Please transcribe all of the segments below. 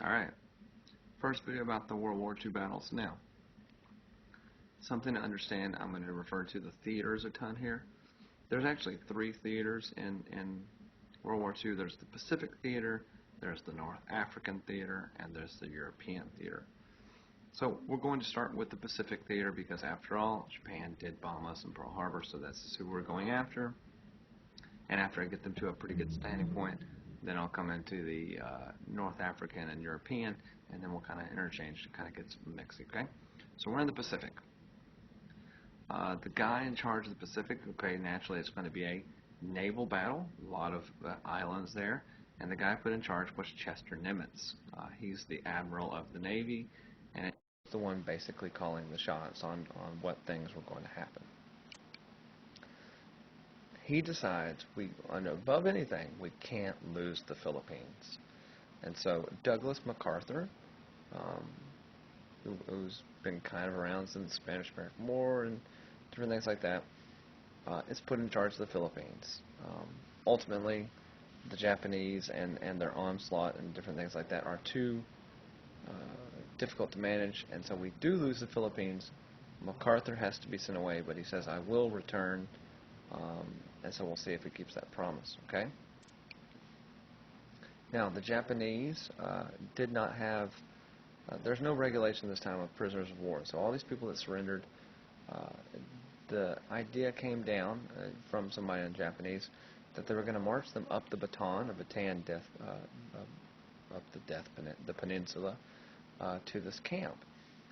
Alright, first video about the World War II battles. Now, something to understand, I'm going to refer to the theaters a ton here. There's actually three theaters in World War II. There's the Pacific Theater, there's the North African Theater, and there's the European Theater. So we're going to start with the Pacific Theater because, after all, Japan did bomb us in Pearl Harbor, so that's who we're going after. And after I get them to a pretty good standing point, then I'll come into the North African and European, and then we'll kind of interchange to kind of get some mix, okay? So we're in the Pacific. The guy in charge of the Pacific, okay, naturally it's going to be a naval battle, a lot of islands there, and the guy put in charge was Chester Nimitz. He's the admiral of the Navy, and it's the one basically calling the shots on what things were going to happen. He decides, above anything, we can't lose the Philippines. And so Douglas MacArthur, who's been kind of around since the Spanish-American War and different things like that, is put in charge of the Philippines. Ultimately, the Japanese and their onslaught and different things like that are too difficult to manage, and so we do lose the Philippines. MacArthur has to be sent away, but he says, I will return. And so we'll see if he keeps that promise, okay? Now, the Japanese did not have, there's no regulation this time of prisoners of war. So all these people that surrendered, the idea came down from somebody in Japanese that they were going to march them up the baton, the peninsula, to this camp.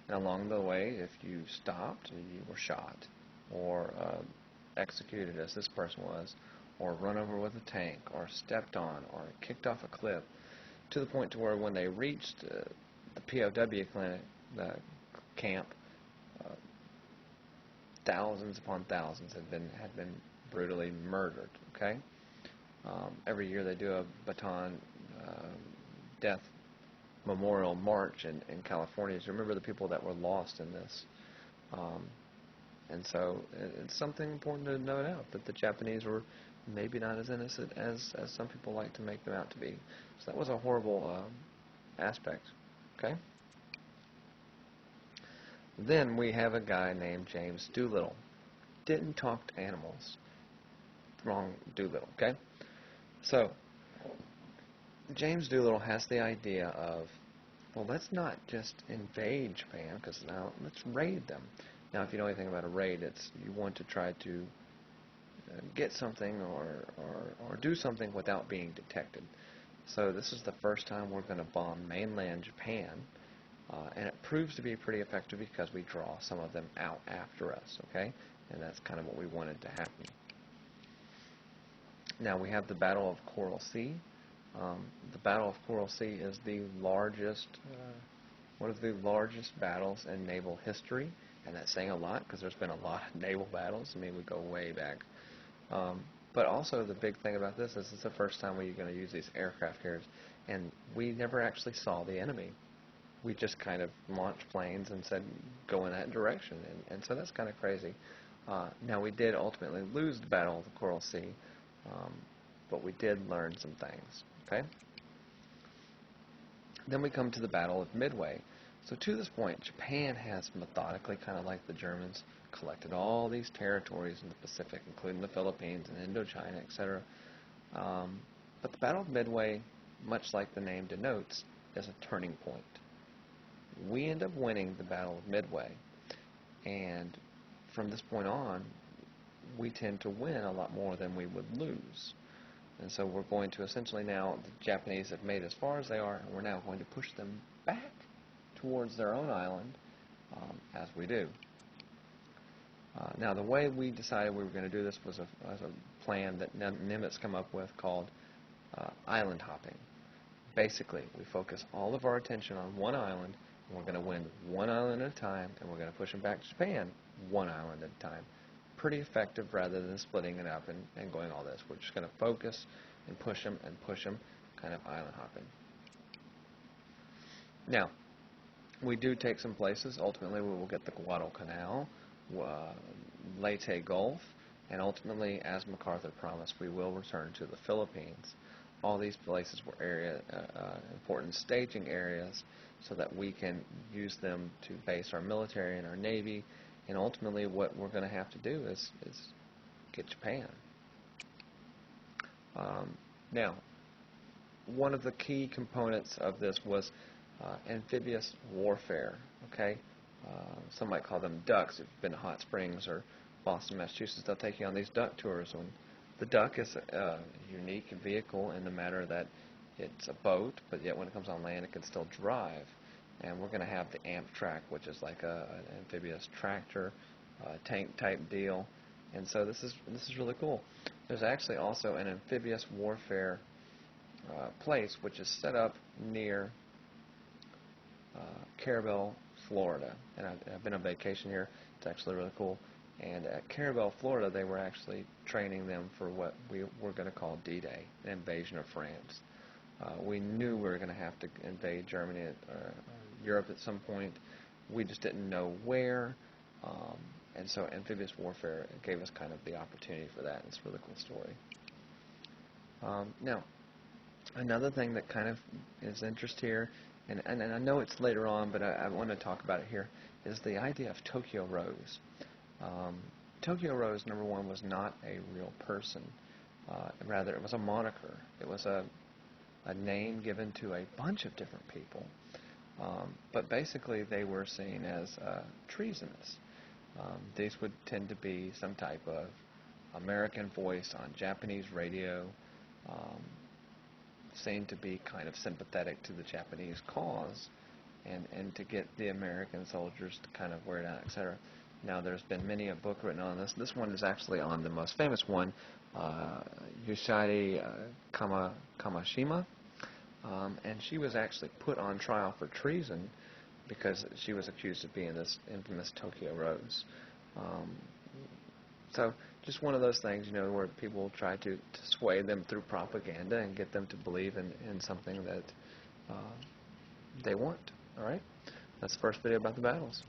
And along the way, if you stopped, you were shot, or executed as this person was, or run over with a tank, or stepped on, or kicked off a cliff, to the point to where when they reached the POW clinic, the camp, thousands upon thousands had been brutally murdered. Okay, every year they do a baton death memorial march in California to remember the people that were lost in this. And so it's something important to note out, that the Japanese were maybe not as innocent as some people like to make them out to be. So that was a horrible aspect. Okay? Then we have a guy named James Doolittle. Didn't talk to animals. Wrong Doolittle, okay? So James Doolittle has the idea of, well, let's not just invade Japan, because now let's raid them. Now, if you know anything about a raid, it's you want to try to get something or do something without being detected. So this is the first time we're going to bomb mainland Japan, and it proves to be pretty effective because we draw some of them out after us, okay? And that's kind of what we wanted to happen. Now, we have the Battle of Coral Sea. The Battle of Coral Sea is the largest, one of the largest battles in naval history. And that's saying a lot because there's been a lot of naval battles. I mean, we go way back. But also the big thing about this is it's the first time we're going to use these aircraft carriers. And we never actually saw the enemy. We just kind of launched planes and said, go in that direction. And so that's kind of crazy. Now, we did ultimately lose the Battle of the Coral Sea, but we did learn some things. Okay? Then we come to the Battle of Midway. So to this point, Japan has methodically, kind of like the Germans, collected all these territories in the Pacific, including the Philippines and Indochina, etc. But the Battle of Midway, much like the name denotes, is a turning point. We end up winning the Battle of Midway, and from this point on, we tend to win a lot more than we would lose. And so we're going to essentially now, the Japanese have made as far as they are, and we're now going to push them back towards their own island as we do. Now, the way we decided we were going to do this was a plan that Nimitz come up with called island hopping. Basically, we focus all of our attention on one island, and we're going to win one island at a time, and we're going to push them back to Japan one island at a time. Pretty effective rather than splitting it up and going all this. We're just going to focus and push them, kind of island hopping. Now, we do take some places. Ultimately, we will get the Guadalcanal, Leyte Gulf, and ultimately, as MacArthur promised, we will return to the Philippines. all these places were important staging areas so that we can use them to base our military and our Navy, and ultimately what we're going to have to do is get Japan. Now, one of the key components of this was amphibious warfare. Okay, some might call them ducks. If you've been to Hot Springs or Boston, Massachusetts, they'll take you on these duck tours. When the duck is a unique vehicle in the matter that it's a boat, but yet when it comes on land, it can still drive. And we're going to have the Amtrak, which is like an amphibious tractor, tank type deal. And so this is really cool. There's actually also an amphibious warfare place which is set up near Carabel, Florida. And I've been on vacation here. It's actually really cool. And at Carabel, Florida, they were actually training them for what we were going to call D-Day, an invasion of France. We knew we were going to have to invade Germany or Europe at some point. We just didn't know where. And so amphibious warfare gave us kind of the opportunity for that. It's a really cool story. Now, another thing that kind of is interest here, and I know it's later on, but I want to talk about it here, is the idea of Tokyo Rose. Tokyo Rose, number one, was not a real person. Rather, it was a moniker. It was a name given to a bunch of different people. But basically, they were seen as treasonous. These would tend to be some type of American voice on Japanese radio, seen to be kind of sympathetic to the Japanese cause, and to get the American soldiers to kind of wear it out, etc. Now, there's been many a book written on this. This one is actually on the most famous one, Yoshide Kamashima, and she was actually put on trial for treason because she was accused of being this infamous Tokyo Rose. So just one of those things, where people try to sway them through propaganda and get them to believe in something that they want. All right? That's the first video about the battles.